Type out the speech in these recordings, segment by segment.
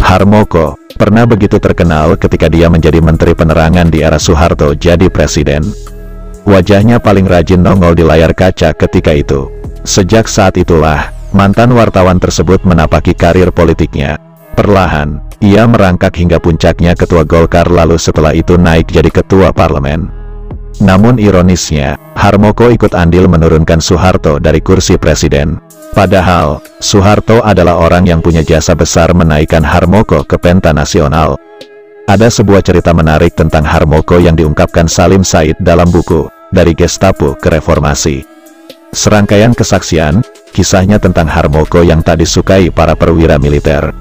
Harmoko pernah begitu terkenal ketika dia menjadi Menteri Penerangan di era Soeharto jadi presiden. Wajahnya paling rajin nongol di layar kaca ketika itu. Sejak saat itulah, mantan wartawan tersebut menapaki karir politiknya. Perlahan, ia merangkak hingga puncaknya ketua Golkar lalu setelah itu naik jadi ketua parlemen. Namun ironisnya, Harmoko ikut andil menurunkan Soeharto dari kursi presiden. Padahal, Soeharto adalah orang yang punya jasa besar menaikkan Harmoko ke pentas nasional. Ada sebuah cerita menarik tentang Harmoko yang diungkapkan Salim Said dalam buku, Dari Gestapo ke Reformasi. Serangkaian kesaksian, kisahnya tentang Harmoko yang tak disukai para perwira militer.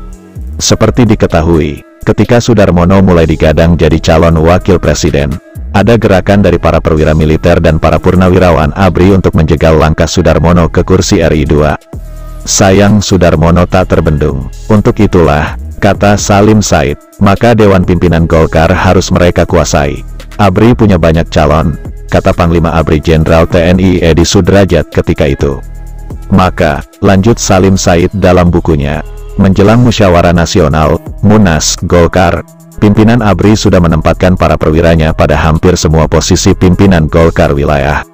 Seperti diketahui, ketika Sudarmono mulai digadang jadi calon wakil presiden, ada gerakan dari para perwira militer dan para purnawirawan ABRI untuk menjegal langkah Sudarmono ke kursi RI 2. Sayang Sudarmono tak terbendung. Untuk itulah, kata Salim Said, maka Dewan Pimpinan Golkar harus mereka kuasai. ABRI punya banyak calon, kata Panglima ABRI Jenderal TNI Edi Sudrajat ketika itu. Maka, lanjut Salim Said dalam bukunya, menjelang musyawarah nasional, Munas, Golkar, pimpinan ABRI sudah menempatkan para perwiranya pada hampir semua posisi pimpinan Golkar wilayah.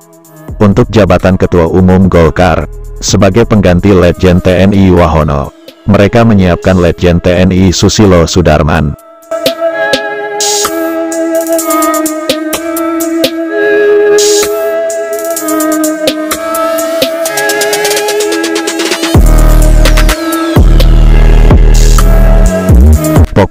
Untuk jabatan Ketua Umum Golkar, sebagai pengganti Letjen TNI Wahono, mereka menyiapkan Letjen TNI Susilo Sudarman.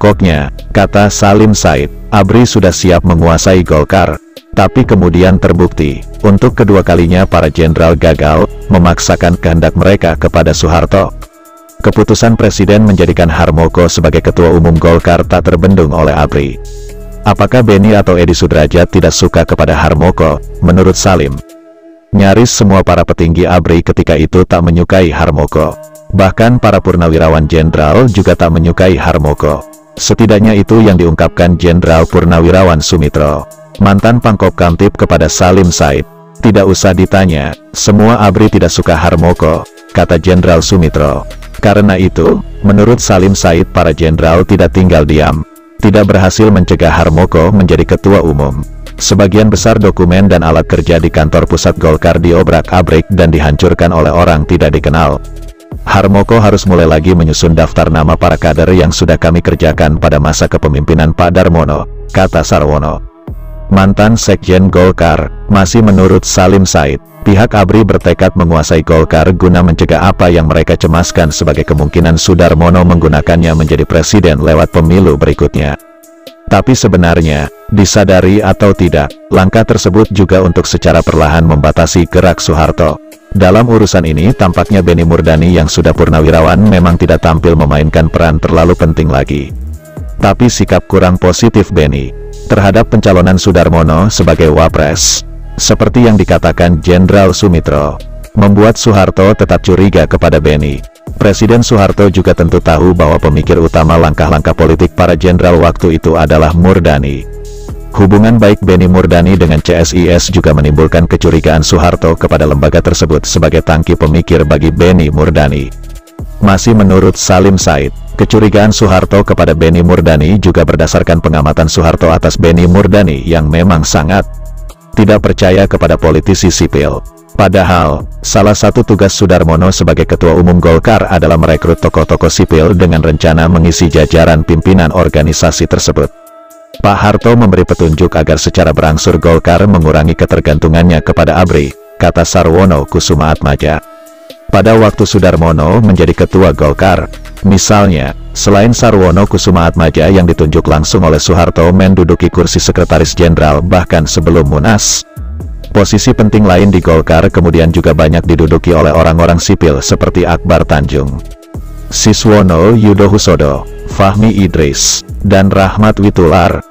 Pokoknya, kata Salim Said, ABRI sudah siap menguasai Golkar. Tapi kemudian terbukti, untuk kedua kalinya para jenderal gagal, memaksakan kehendak mereka kepada Soeharto. Keputusan Presiden menjadikan Harmoko sebagai Ketua Umum Golkar tak terbendung oleh ABRI. Apakah Beni atau Edi Sudrajat tidak suka kepada Harmoko? Menurut Salim, nyaris semua para petinggi ABRI ketika itu tak menyukai Harmoko. Bahkan para purnawirawan jenderal juga tak menyukai Harmoko. Setidaknya itu yang diungkapkan Jenderal Purnawirawan Sumitro, mantan Pangkop Kamtib kepada Salim Said. Tidak usah ditanya, semua ABRI tidak suka Harmoko, kata Jenderal Sumitro. Karena itu, menurut Salim Said para jenderal tidak tinggal diam. Tidak berhasil mencegah Harmoko menjadi ketua umum. Sebagian besar dokumen dan alat kerja di kantor pusat Golkar diobrak-abrik dan dihancurkan oleh orang tidak dikenal. Harmoko harus mulai lagi menyusun daftar nama para kader yang sudah kami kerjakan pada masa kepemimpinan Pak Darmono, kata Sarwono, mantan Sekjen Golkar. Masih menurut Salim Said, pihak ABRI bertekad menguasai Golkar guna mencegah apa yang mereka cemaskan sebagai kemungkinan Sudarmono menggunakannya menjadi presiden lewat pemilu berikutnya. Tapi sebenarnya, disadari atau tidak, langkah tersebut juga untuk secara perlahan membatasi gerak Soeharto. Dalam urusan ini tampaknya Beni Murdani yang sudah purnawirawan memang tidak tampil memainkan peran terlalu penting lagi. Tapi sikap kurang positif Beni terhadap pencalonan Sudarmono sebagai Wapres, seperti yang dikatakan Jenderal Sumitro, membuat Soeharto tetap curiga kepada Beni. Presiden Soeharto juga tentu tahu bahwa pemikir utama langkah-langkah politik para jenderal waktu itu adalah Murdani. Hubungan baik Beni Murdani dengan CSIS juga menimbulkan kecurigaan Soeharto kepada lembaga tersebut sebagai tangki pemikir bagi Beni Murdani. Masih menurut Salim Said, kecurigaan Soeharto kepada Beni Murdani juga berdasarkan pengamatan Soeharto atas Beni Murdani yang memang sangat tidak percaya kepada politisi sipil. Padahal, salah satu tugas Sudarmono sebagai Ketua Umum Golkar adalah merekrut tokoh-tokoh sipil dengan rencana mengisi jajaran pimpinan organisasi tersebut. Pak Harto memberi petunjuk agar secara berangsur Golkar mengurangi ketergantungannya kepada ABRI, kata Sarwono Kusumaatmadja. Pada waktu Sudarmono menjadi ketua Golkar, misalnya, selain Sarwono Kusumaatmadja yang ditunjuk langsung oleh Soeharto menduduki kursi sekretaris jenderal bahkan sebelum Munas, posisi penting lain di Golkar kemudian juga banyak diduduki oleh orang-orang sipil seperti Akbar Tanjung, Siswono Yudohusodo, Fahmi Idris, dan Rahmat Witoelar.